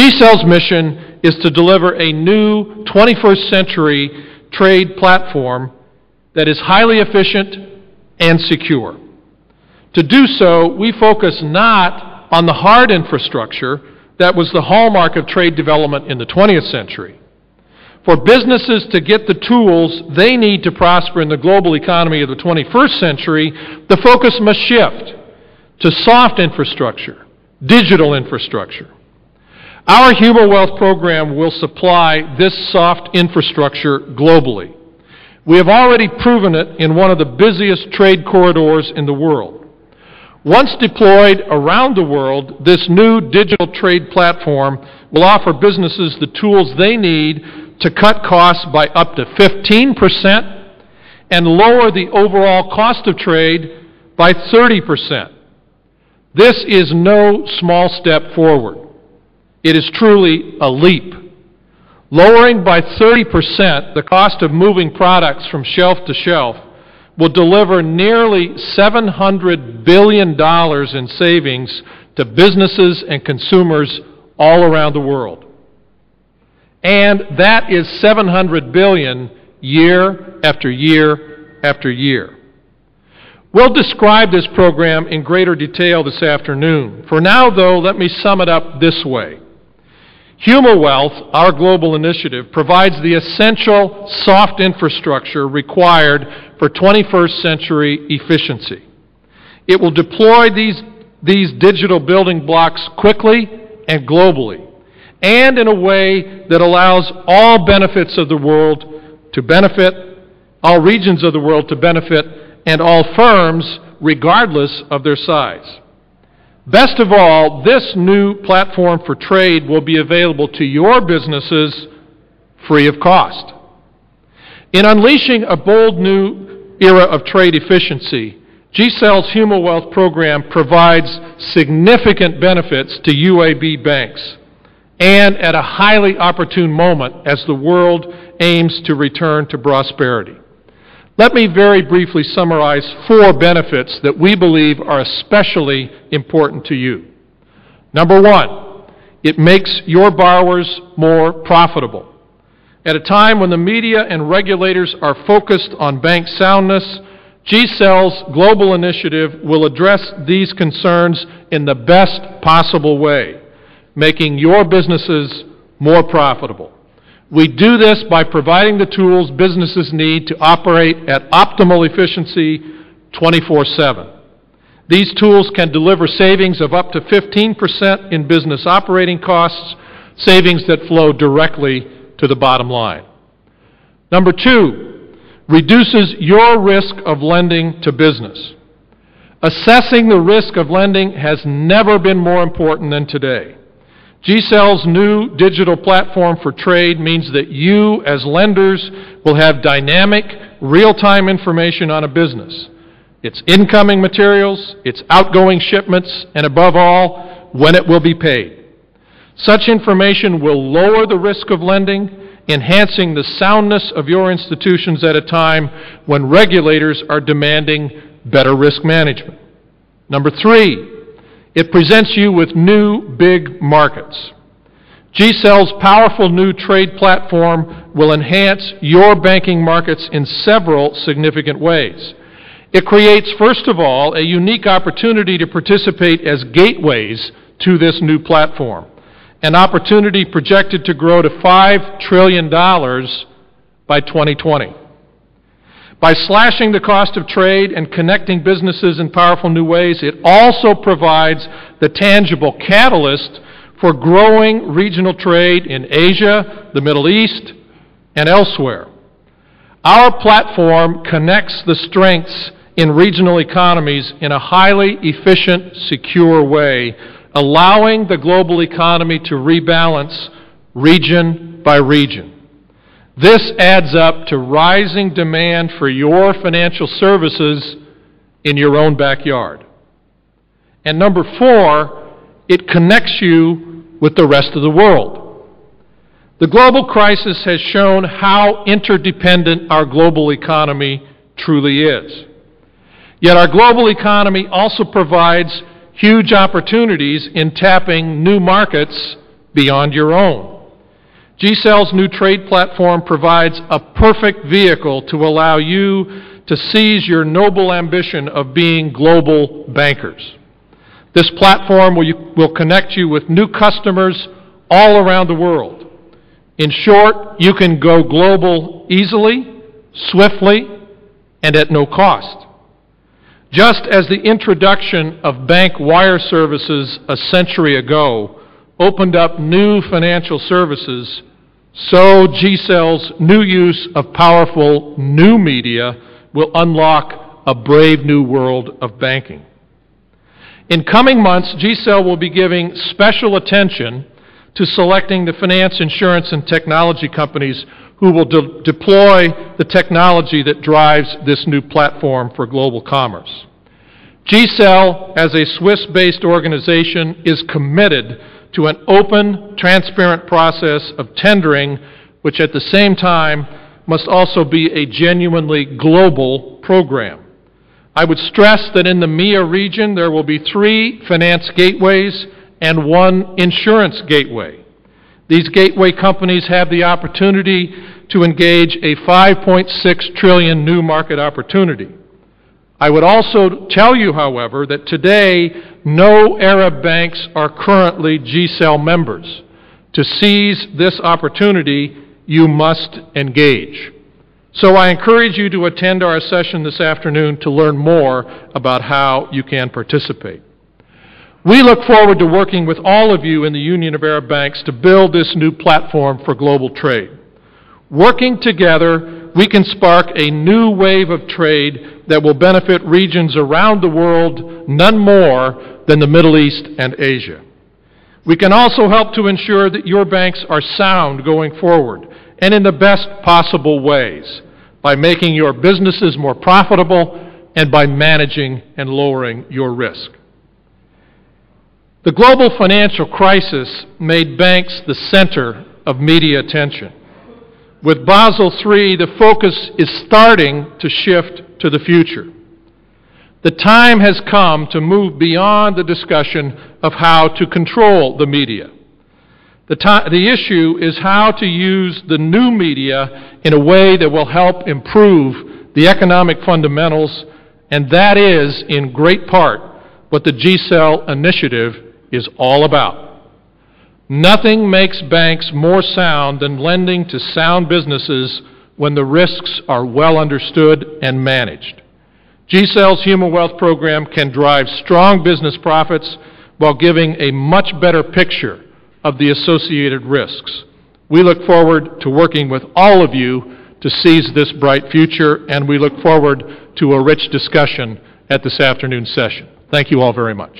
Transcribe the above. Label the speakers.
Speaker 1: GCEL's mission is to deliver a new 21st century trade platform that is highly efficient and secure. To do so, we focus not on the hard infrastructure that was the hallmark of trade development in the 20th century. For businesses to get the tools they need to prosper in the global economy of the 21st century, the focus must shift to soft infrastructure, digital infrastructure. Our Human Wealth program will supply this soft infrastructure globally. We have already proven it in one of the busiest trade corridors in the world. Once deployed around the world, this new digital trade platform will offer businesses the tools they need to cut costs by up to 15% and lower the overall cost of trade by 30%. This is no small step forward. It is truly a leap. Lowering by 30% the cost of moving products from shelf to shelf will deliver nearly $700 billion in savings to businesses and consumers all around the world. And that is $700 billion year after year after year. We'll describe this program in greater detail this afternoon. For now, though, let me sum it up this way. HumaWealth, our global initiative, provides the essential soft infrastructure required for 21st century efficiency. It will deploy these digital building blocks quickly and globally, and in a way that allows all benefits of the world to benefit, all regions of the world to benefit, and all firms, regardless of their size. Best of all, this new platform for trade will be available to your businesses free of cost. In unleashing a bold new era of trade efficiency, GCEL's HumaWealth program provides significant benefits to UAB banks, and at a highly opportune moment as the world aims to return to prosperity. Let me very briefly summarize 4 benefits that we believe are especially important to you. Number 1, it makes your borrowers more profitable. At a time when the media and regulators are focused on bank soundness, GCEL's global initiative will address these concerns in the best possible way, making your businesses more profitable. We do this by providing the tools businesses need to operate at optimal efficiency 24/7. These tools can deliver savings of up to 15% in business operating costs, savings that flow directly to the bottom line. Number 2, reduces your risk of lending to business. Assessing the risk of lending has never been more important than today. GCEL's new digital platform for trade means that you, as lenders, will have dynamic, real-time information on a business, its incoming materials, its outgoing shipments, and above all, when it will be paid. Such information will lower the risk of lending, enhancing the soundness of your institutions at a time when regulators are demanding better risk management. Number 3, it presents you with new big markets. GCEL's powerful new trade platform will enhance your banking markets in several significant ways. It creates, first of all, a unique opportunity to participate as gateways to this new platform, an opportunity projected to grow to $5 trillion by 2020. By slashing the cost of trade and connecting businesses in powerful new ways, it also provides the tangible catalyst for growing regional trade in Asia, the Middle East, and elsewhere. Our platform connects the strengths in regional economies in a highly efficient, secure way, allowing the global economy to rebalance region by region. This adds up to rising demand for your financial services in your own backyard. And number 4, it connects you with the rest of the world. The global crisis has shown how interdependent our global economy truly is. Yet our global economy also provides huge opportunities in tapping new markets beyond your own. GCell's new trade platform provides a perfect vehicle to allow you to seize your noble ambition of being global bankers. This platform will connect you with new customers all around the world. In short, you can go global easily, swiftly, and at no cost. Just as the introduction of bank wire services a century ago opened up new financial services, so GCell's new use of powerful new media will unlock a brave new world of banking. In coming months, GCell will be giving special attention to selecting the finance, insurance, and technology companies who will deploy the technology that drives this new platform for global commerce. GCell, as a Swiss-based organization, is committed to an open, transparent process of tendering, which at the same time must also be a genuinely global program. I would stress that in the MEA region there will be 3 finance gateways and 1 insurance gateway. These gateway companies have the opportunity to engage a $5.6 trillion new market opportunity. I would also tell you, however, that today no Arab banks are currently GCell members. To seize this opportunity, you must engage. So I encourage you to attend our session this afternoon to learn more about how you can participate. We look forward to working with all of you in the Union of Arab Banks to build this new platform for global trade. Working together, we can spark a new wave of trade that will benefit regions around the world, none more than the Middle East and Asia. We can also help to ensure that your banks are sound going forward and in the best possible ways by making your businesses more profitable and by managing and lowering your risk. The global financial crisis made banks the center of media attention. With Basel III, the focus is starting to shift to the future. The time has come to move beyond the discussion of how to control the media. The issue is how to use the new media in a way that will help improve the economic fundamentals, and that is, in great part, what the GCell initiative is all about. Nothing makes banks more sound than lending to sound businesses when the risks are well understood and managed. GCell's Human Wealth Program can drive strong business profits while giving a much better picture of the associated risks. We look forward to working with all of you to seize this bright future, and we look forward to a rich discussion at this afternoon's session. Thank you all very much.